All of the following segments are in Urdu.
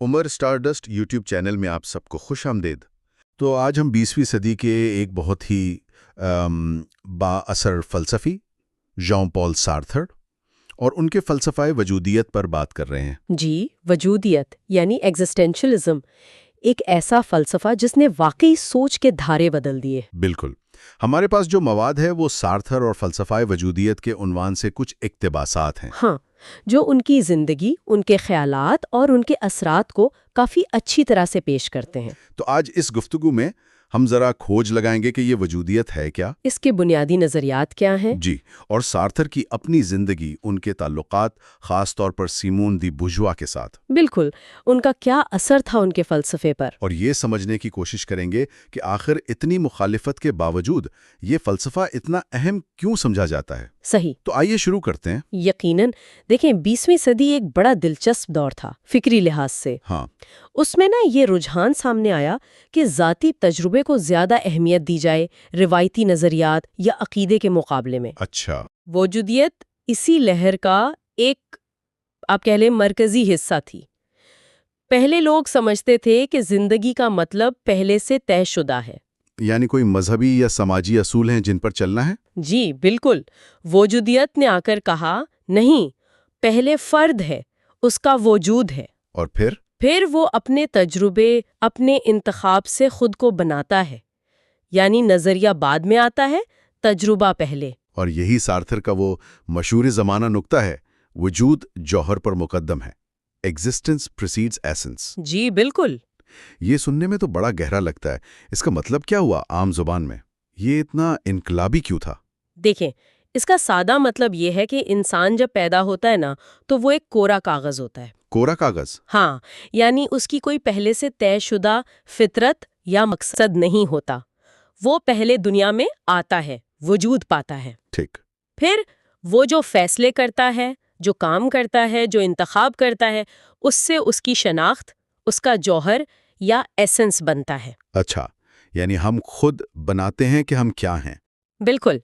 عمر اسٹارڈسٹ یوٹیوب چینل میں آپ سب کو خوش آمدید۔ تو آج ہم 20ویں صدی کے ایک بہت ہی با اثر فلسفی ژان پال سارتر اور ان کے فلسفہ وجودیت پر بات کر رہے ہیں۔ جی، وجودیت یعنی ایگزسٹینشلزم، ایک ایسا فلسفہ جس نے واقعی سوچ کے دھارے بدل دیے۔ بالکل۔ ہمارے پاس جو مواد ہے وہ سارتر اور فلسفہ وجودیت کے عنوان سے کچھ اقتباسات ہیں۔ ہاں، جو ان کی زندگی، ان کے خیالات اور ان کے اثرات کو کافی اچھی طرح سے پیش کرتے ہیں۔ تو آج اس گفتگو میں ہم ذرا کھوج لگائیں گے کہ یہ وجودیت ہے کیا، اس کے بنیادی نظریات کیا ہیں؟ جی، اور سارتر کی اپنی زندگی، ان کے تعلقات، خاص طور پر سیمون دی بوجوا کے ساتھ، بالکل، ان کا کیا اثر تھا ان کے فلسفے پر۔ اور یہ سمجھنے کی کوشش کریں گے کہ آخر اتنی مخالفت کے باوجود یہ فلسفہ اتنا اہم کیوں سمجھا جاتا ہے۔ صحیح۔ تو آئیے شروع کرتے ہیں۔ یقیناً، دیکھیں 20ویں صدی ایک بڑا دلچسپ دور تھا فکری لحاظ سے۔ ہاں، اس میں یہ رجحان سامنے آیا کہ ذاتی تجربے کو زیادہ اہمیت دی جائے روایتی نظریات یا عقیدے کے مقابلے میں۔ اچھا، وجودیت اسی لہر کا ایک آپ کہہ لیں مرکزی حصہ تھی۔ پہلے لوگ سمجھتے تھے کہ زندگی کا مطلب پہلے سے طے شدہ ہے۔ یعنی کوئی مذہبی یا سماجی اصول ہیں جن پر چلنا ہے؟ جی بالکل، وجودیت نے آ کر کہا نہیں، پہلے فرد ہے، اس کا وجود ہے، اور پھر وہ اپنے تجربے، اپنے انتخاب سے خود کو بناتا ہے۔ یعنی نظریہ بعد میں آتا ہے، تجربہ پہلے۔ اور یہی سارتر کا وہ مشہور زمانہ نکتہ ہے، وجود جوہر پر مقدم ہے، ایگزسٹنس پریسیڈز ایسنس۔ جی بالکل۔ یہ سننے میں تو بڑا گہرا لگتا ہے، اس کا مطلب کیا ہوا عام زبان میں؟ یہ اتنا انقلابی کیوں تھا؟ دیکھیں، اس کا سادہ مطلب یہ ہے کہ انسان جب پیدا ہوتا ہے نا تو وہ ایک کورا کاغذ ہوتا ہے۔ کورا کاغذ؟ ہاں، یعنی اس کی کوئی پہلے سے طے شدہ فطرت یا مقصد نہیں ہوتا۔ وہ پہلے دنیا میں آتا ہے، وجود پاتا ہے۔ ٹھیک۔ پھر وہ جو فیصلے کرتا ہے، جو کام کرتا ہے، جو انتخاب کرتا ہے، اس سے اس کی شناخت، اس کا جوہر یا ایسنس بنتا ہے۔ اچھا، یعنی ہم خود بناتے ہیں کہ ہم کیا ہیں؟ بالکل۔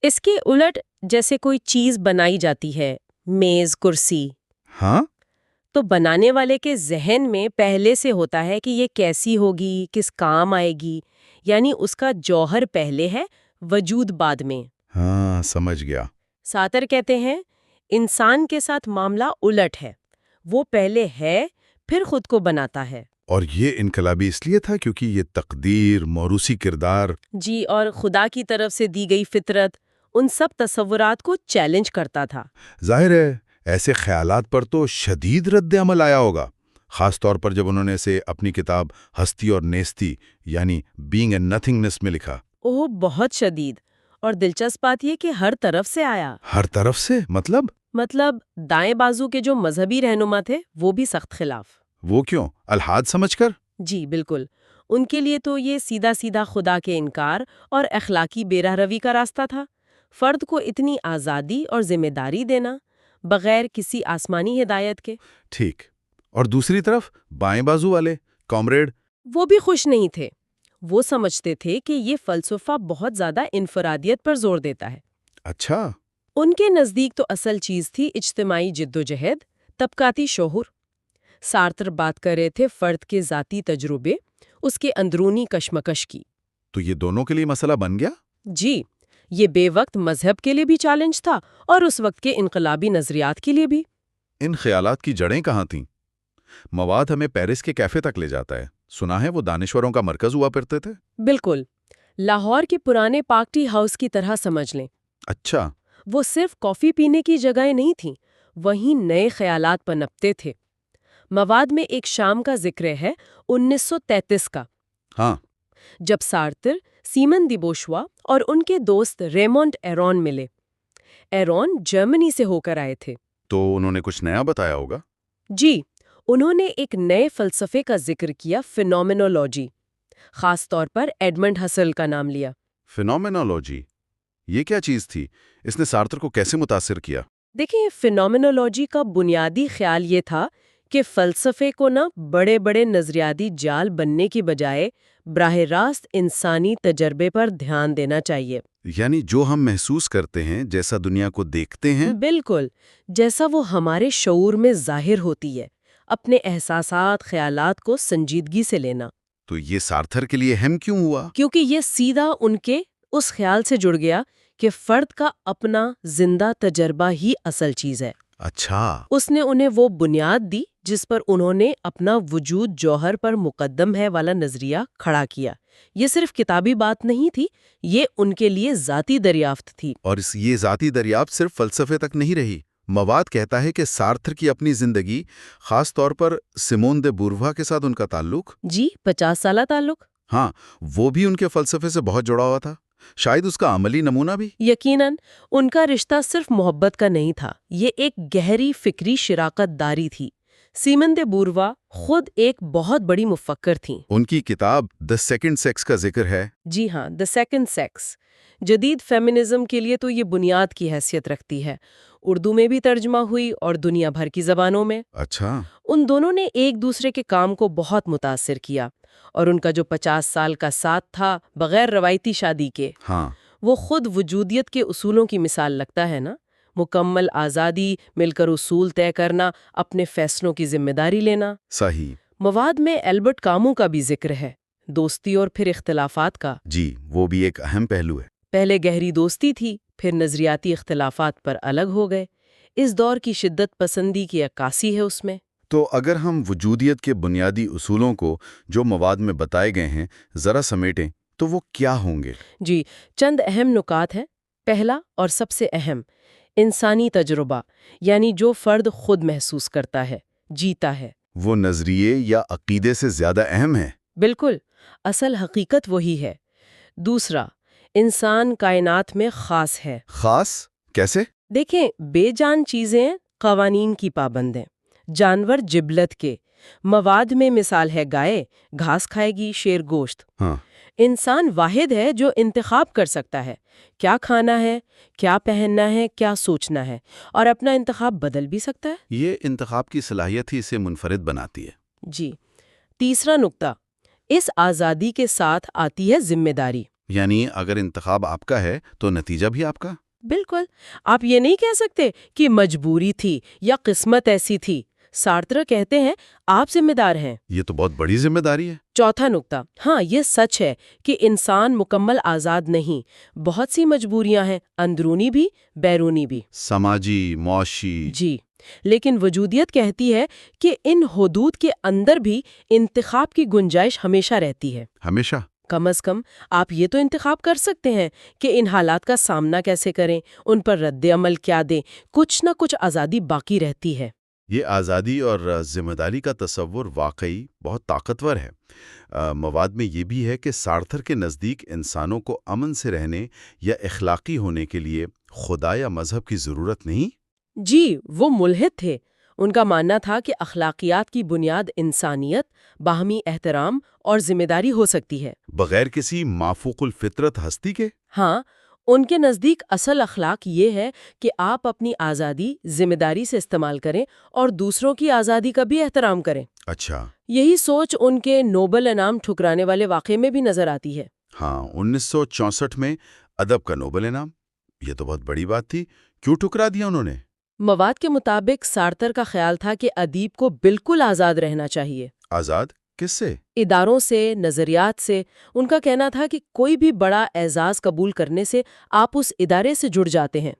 اس کے الٹ جیسے کوئی چیز بنائی جاتی ہے، میز، کرسی، ہاں؟ تو بنانے والے کے ذہن میں پہلے سے ہوتا ہے کہ یہ کیسی ہوگی، کس کام آئے گی، یعنی اس کا جوہر پہلے ہے، وجود بعد میں۔ ہاں، سمجھ گیا۔ سارتر کہتے ہیں انسان کے ساتھ معاملہ الٹ ہے، وہ پہلے ہے پھر خود کو بناتا ہے۔ اور یہ انقلابی اس لیے تھا کیونکہ یہ تقدیر، موروثی کردار، جی، اور خدا کی طرف سے دی گئی فطرت، ان سب تصورات کو چیلنج کرتا تھا۔ ظاہر ہے ایسے خیالات پر تو شدید رد عمل آیا ہوگا، خاص طور پر جب انہوں نے اسے اپنی کتاب ہستی اور نیستی یعنی بینگ اینڈ نتھنگنس میں لکھا۔ اوہ، بہت شدید۔ اور دلچسپ بات یہ کہ ہر طرف سے آیا۔ ہر طرف سے؟ مطلب دائیں بازو کے جو مذہبی رہنما تھے وہ بھی سخت خلاف۔ وہ کیوں؟ الحاد سمجھ کر؟ جی بالکل، ان کے لیے تو یہ سیدھا سیدھا خدا کے انکار اور اخلاقی بے راہ روی کا راستہ تھا۔ فرد کو اتنی آزادی اور ذمہ داری دینا بغیر کسی آسمانی ہدایت کے۔ ٹھیک۔ اور دوسری طرف بائیں بازو والے کامریڈ؟ وہ بھی خوش نہیں تھے۔ وہ سمجھتے تھے کہ یہ فلسفہ بہت زیادہ انفرادیت پر زور دیتا ہے۔ اچھا۔ ان کے نزدیک تو اصل چیز تھی اجتماعی جدوجہد، طبقاتی شعور۔ سارتر بات کر رہے تھے فرد کے ذاتی تجربے، اس کے اندرونی کشمکش کی۔ تو یہ دونوں کے لیے مسئلہ بن گیا؟ جی، یہ بے وقت مذہب کے لیے بھی چیلنج تھا اور اس وقت کے انقلابی نظریات کے لیے بھی۔ ان خیالات کی جڑیں کہاں تھیں؟ مواد ہمیں پیرس کے کیفے تک لے جاتا ہے، سنا ہے وہ دانشوروں کا مرکز ہوا کرتے تھے؟ بالکل، لاہور کے پرانے پارٹی ہاؤس کی طرح سمجھ لیں۔ اچھا۔ وہ صرف کافی پینے کی جگہیں نہیں تھیں، وہیں نئے خیالات پنپتے تھے۔ مواد میں ایک شام کا ذکر ہے 1933 کا۔ ہاں۔ جب سارتر، سیمن دی بوشوا اور ان کے دوست ریمونڈ ایرون ملے۔ ایرون جرمنی سے ہو کر آئے تھے۔ تو انہوں نے کچھ نیا بتایا ہوگا؟ جی، انہوں نے ایک نئے فلسفے کا ذکر کیا، فینومینولوجی۔ خاص طور پر ایڈمنڈ ہسل کا نام لیا۔ فینومینولوجی، یہ کیا چیز تھی؟ اس نے سارتر کو کیسے متاثر کیا؟ دیکھیں، فینومینولوجی کا بنیادی خیال یہ تھا کہ فلسفے کو بڑے بڑے نظریاتی جال بننے کی بجائے براہ راست انسانی تجربے پر دھیان دینا چاہیے۔ یعنی جو ہم محسوس کرتے ہیں، جیسا دنیا کو دیکھتے ہیں، بالکل، جیسا وہ ہمارے شعور میں ظاہر ہوتی ہے، اپنے احساسات خیالات کو سنجیدگی سے لینا، تو یہ سارتھر کے لیے اہم کیوں ہوا؟ کیونکہ یہ سیدھا ان کے اس خیال سے جڑ گیا کہ فرد کا اپنا زندہ تجربہ ہی اصل چیز ہے۔ اچھا، اس نے انہیں وہ بنیاد دی جس پر انہوں نے اپنا وجود جوہر پر مقدم ہے والا نظریہ کھڑا کیا۔ یہ صرف کتابی بات نہیں تھی، یہ ان کے لیے ذاتی دریافت تھی۔ اور یہ ذاتی دریافت صرف فلسفے تک نہیں رہی۔ مواد کہتا ہے کہ سارتھر کی اپنی زندگی، خاص طور پر سیمون دے بوروار کے ساتھ ان کا تعلق، جی، 50 سالہ تعلق؟ ہاں، وہ بھی ان کے فلسفے سے بہت جڑا ہوا تھا، شاید اس کا عملی نمونہ بھی۔ یقیناً ان کا رشتہ صرف محبت کا نہیں تھا، یہ ایک گہری فکری شراکت داری تھی۔ سیمون دے بوروار خود ایک بہت بڑی مفکر تھیں۔ ان کی کتاب دی سیکنڈ سیکس کا ذکر ہے۔ جی ہاں، دی سیکنڈ سیکس جدید فیمنزم کے لیے تو یہ بنیاد کی حیثیت رکھتی ہے۔ اردو میں بھی ترجمہ ہوئی اور دنیا بھر کی زبانوں میں۔ اچھا، ان دونوں نے ایک دوسرے کے کام کو بہت متاثر کیا، اور ان کا جو 50 سال کا ساتھ تھا بغیر روایتی شادی کے، ہاں، وہ خود وجودیت کے اصولوں کی مثال لگتا ہے نا۔ مکمل آزادی، مل کر اصول طے کرنا، اپنے فیصلوں کی ذمہ داری لینا۔ صحیح۔ مواد میں البرٹ کامو کا بھی ذکر ہے، دوستی اور پھر اختلافات کا۔ جی، وہ بھی ایک اہم پہلو ہے۔ پہلے گہری دوستی تھی، پھر نظریاتی اختلافات پر الگ ہو گئے۔ اس دور کی شدت پسندی کی عکاسی ہے اس میں۔ تو اگر ہم وجودیت کے بنیادی اصولوں کو جو مواد میں بتائے گئے ہیں ذرا سمیٹیں تو وہ کیا ہوں گے؟ جی، چند اہم نکات ہیں۔ پہلا اور سب سے اہم، انسانی تجربہ، یعنی جو فرد خود محسوس کرتا ہے، جیتا ہے۔ وہ نظریے یا عقیدے سے زیادہ اہم ہے؟ بالکل، اصل حقیقت وہی ہے۔ دوسرا، انسان کائنات میں خاص ہے۔ خاص کیسے؟ دیکھیں، بے جان چیزیں قوانین کی پابند ہیں، جانور جبلت کے۔ مواد میں مثال ہے گائے، گھاس کھائے گی، شیر گوشت۔ ہاں، انسان واحد ہے جو انتخاب کر سکتا ہے، کیا کھانا ہے، کیا پہننا ہے، کیا سوچنا ہے، اور اپنا انتخاب بدل بھی سکتا ہے۔ یہ انتخاب کی صلاحیت ہی اسے منفرد بناتی ہے۔ جی، تیسرا نقطہ، اس آزادی کے ساتھ آتی ہے ذمہ داری۔ یعنی اگر انتخاب آپ کا ہے تو نتیجہ بھی آپ کا؟ بالکل، آپ یہ نہیں کہہ سکتے کہ مجبوری تھی یا قسمت ایسی تھی۔ سارتر کہتے ہیں آپ ذمہ دار ہیں۔ یہ تو بہت بڑی ذمہ داری ہے۔ چوتھا نقطہ، ہاں یہ سچ ہے کہ انسان مکمل آزاد نہیں، بہت سی مجبوریاں ہیں، اندرونی بھی بیرونی بھی، سماجی، معاشی۔ جی، لیکن وجودیت کہتی ہے کہ ان حدود کے اندر بھی انتخاب کی گنجائش ہمیشہ رہتی ہے۔ ہمیشہ؟ کم از کم آپ یہ تو انتخاب کر سکتے ہیں کہ ان حالات کا سامنا کیسے کریں، ان پر رد عمل کیا دیں، کچھ نہ کچھ آزادی باقی رہتی ہے۔ یہ آزادی اور ذمہ داری کا تصور واقعی بہت طاقتور ہے۔ مواد میں یہ بھی ہے کہ سارتھر کے نزدیک انسانوں کو امن سے رہنے یا اخلاقی ہونے کے لیے خدا یا مذہب کی ضرورت نہیں۔ جی، وہ ملحد تھے۔ ان کا ماننا تھا کہ اخلاقیات کی بنیاد انسانیت، باہمی احترام اور ذمہ داری ہو سکتی ہے، بغیر کسی مافوق الفطرت ہستی کے۔ ہاں، ان کے نزدیک اصل اخلاق یہ ہے کہ آپ اپنی آزادی ذمہ داری سے استعمال کریں اور دوسروں کی آزادی کا بھی احترام کریں۔ اچھا، یہی سوچ ان کے نوبل انعام ٹھکرانے والے واقعے میں بھی نظر آتی ہے۔ ہاں، 1964 میں ادب کا نوبل انعام، یہ تو بہت بڑی بات تھی۔ کیوں ٹھکرا دیا انہوں نے؟ مواد کے مطابق سارتر کا خیال تھا کہ ادیب کو بالکل آزاد رہنا چاہیے۔ آزاد کس سے؟ اداروں سے، نظریات سے۔ ان کا کہنا تھا کہ کوئی بھی بڑا اعزاز قبول کرنے سے آپ اس ادارے سے جڑ جاتے ہیں،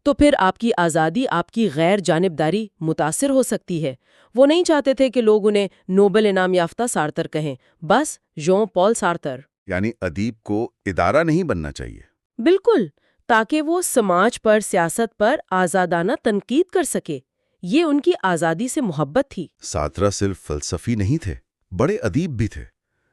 تو پھر آپ کی آزادی، آپ کی غیر جانبداری متاثر ہو سکتی ہے۔ وہ نہیں چاہتے تھے کہ لوگ انہیں نوبل انعام یافتہ سارتر کہیں، بس ژان پال سارتر۔ یعنی ادیب کو ادارہ نہیں بننا چاہیے؟ بالکل، تاکہ وہ سماج پر، سیاست پر آزادانہ تنقید کر سکے۔ یہ ان کی آزادی سے محبت تھی۔ سارتر صرف فلسفی نہیں تھے، بڑے ادیب بھی تھے،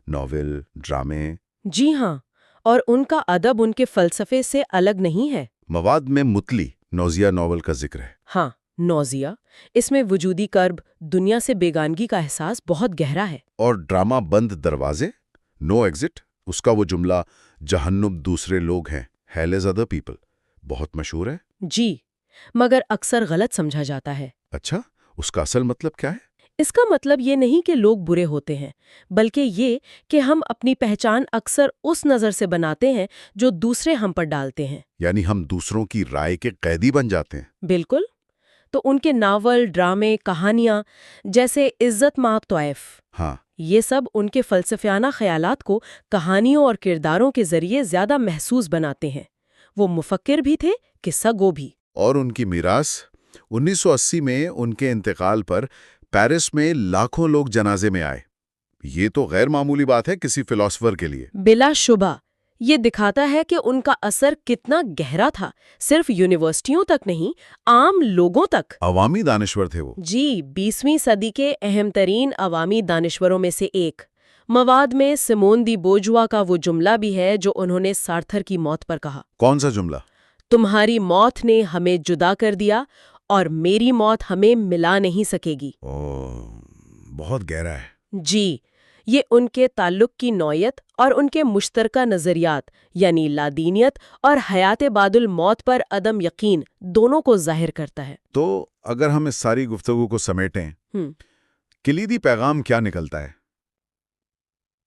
ناول، ڈرامے۔ جی ہاں، اور ان کا ادب ان کے فلسفے سے الگ نہیں ہے۔ مواد میں متلی نوزیہ ناول کا ذکر ہے۔ ہاں، نوزیہ، اس میں وجودی کرب، دنیا سے بیگانگی کا احساس بہت گہرا ہے۔ اور ڈرامہ بند دروازے، نو ایگزٹ، اس کا وہ جملہ جہنم دوسرے لوگ ہیں، ہیل از ادر پیپل، بہت مشہور ہے۔ جی، مگر اکثر غلط سمجھا جاتا ہے۔ اچھا، اس کا اصل مطلب کیا ہے؟ اس کا مطلب یہ نہیں کہ لوگ برے ہوتے ہیں، بلکہ یہ کہ ہم اپنی پہچان اکثر اس نظر سے بناتے ہیں جو دوسرے ہم پر ڈالتے ہیں۔ یعنی ہم دوسروں کی رائے کے قیدی بن جاتے ہیں۔ بالکل، تو ان کے ناول، ڈرامے، کہانیاں جیسے عزت مآب طائف، ہاں، یہ سب ان کے فلسفیانہ خیالات کو کہانیوں اور کرداروں کے ذریعے زیادہ محسوس بناتے ہیں۔ وہ مفکر بھی تھے، قصہ گو بھی۔ اور ان کی میراث 1980 میں ان کے انتقال پر پیرس میں لاکھوں لوگ جنازے میں آئے۔ یہ تو غیر معمولی بات ہے کسی فلاسفر کے لیے۔ بلا شبہ یہ دکھاتا ہے کہ ان کا اثر کتنا گہرا تھا، صرف یونیورسٹیوں تک نہیں، عام لوگوں تک۔ عوامی دانشور تھے وہ۔ جی، 20ویں صدی کے اہم ترین عوامی دانشوروں میں سے ایک۔ مواد میں سیمون دی بوجوا کا وہ جملہ بھی ہے جو انہوں نے سارتھر کی موت پر کہا۔ کون سا جملہ؟ تمہاری موت نے ہمیں جدا کر دیا اور میری موت ہمیں ملا نہیں سکے گی۔ بہت گہرا ہے۔ جی، یہ ان کے تعلق کی نوعیت اور ان کے مشترکہ نظریات یعنی لادینیت اور حیات بعد الموت پر عدم یقین دونوں کو ظاہر کرتا ہے۔ تو اگر ہم اس ساری گفتگو کو سمیٹیں، کلیدی پیغام کیا نکلتا ہے؟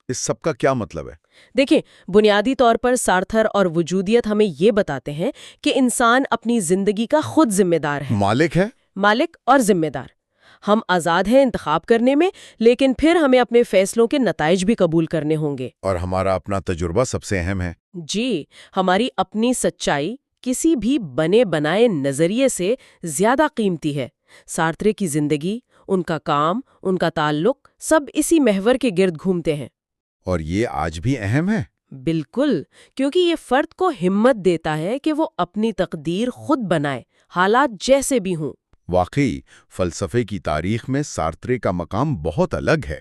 اس سب کا کیا مطلب ہے؟ دیکھیں، بنیادی طور پر سارتھر اور وجودیت ہمیں یہ بتاتے ہیں کہ انسان اپنی زندگی کا خود ذمہ دار ہے، مالک ہے۔ مالک اور ذمہ دار۔ ہم آزاد ہیں انتخاب کرنے میں، لیکن پھر ہمیں اپنے فیصلوں کے نتائج بھی قبول کرنے ہوں گے۔ اور ہمارا اپنا تجربہ سب سے اہم ہے۔ جی، ہماری اپنی سچائی کسی بھی بنے بنائے نظریے سے زیادہ قیمتی ہے۔ سارترے کی زندگی، ان کا کام، ان کا تعلق سب اسی محور کے گرد گھومتے ہیں۔ اور یہ آج بھی اہم ہے۔ بالکل، کیونکہ یہ فرد کو ہمت دیتا ہے کہ وہ اپنی تقدیر خود بنائے، حالات جیسے بھی ہوں۔ واقعی فلسفے کی تاریخ میں سارترے کا مقام بہت الگ ہے۔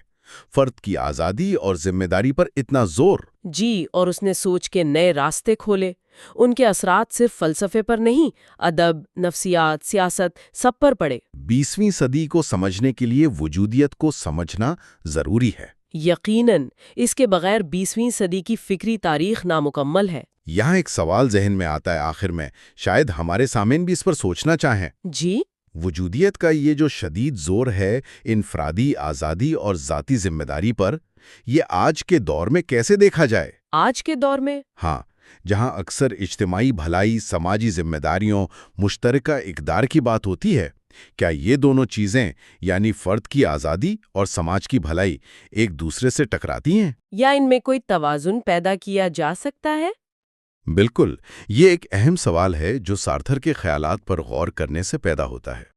فرد کی آزادی اور ذمہ داری پر اتنا زور۔ جی، اور اس نے سوچ کے نئے راستے کھولے۔ ان کے اثرات صرف فلسفے پر نہیں، ادب، نفسیات، سیاست سب پر پڑے۔ 20ویں صدی کو سمجھنے کے لیے وجودیت کو سمجھنا ضروری ہے۔ یقیناً، اس کے بغیر 20ویں صدی کی فکری تاریخ نامکمل ہے۔ یہاں ایک سوال ذہن میں آتا ہے آخر میں، شاید ہمارے سامعین بھی اس پر سوچنا چاہیں۔ جی، وجودیت کا یہ جو شدید زور ہے انفرادی آزادی اور ذاتی ذمہ داری پر، یہ آج کے دور میں کیسے دیکھا جائے؟ آج کے دور میں ہاں، جہاں اکثر اجتماعی بھلائی، سماجی ذمہ داریوں، مشترکہ اقدار کی بات ہوتی ہے، کیا یہ دونوں چیزیں یعنی فرد کی آزادی اور سماج کی بھلائی ایک دوسرے سے ٹکراتی ہیں؟ یا ان میں کوئی توازن پیدا کیا جا سکتا ہے؟ بالکل، یہ ایک اہم سوال ہے جو سارتھر کے خیالات پر غور کرنے سے پیدا ہوتا ہے۔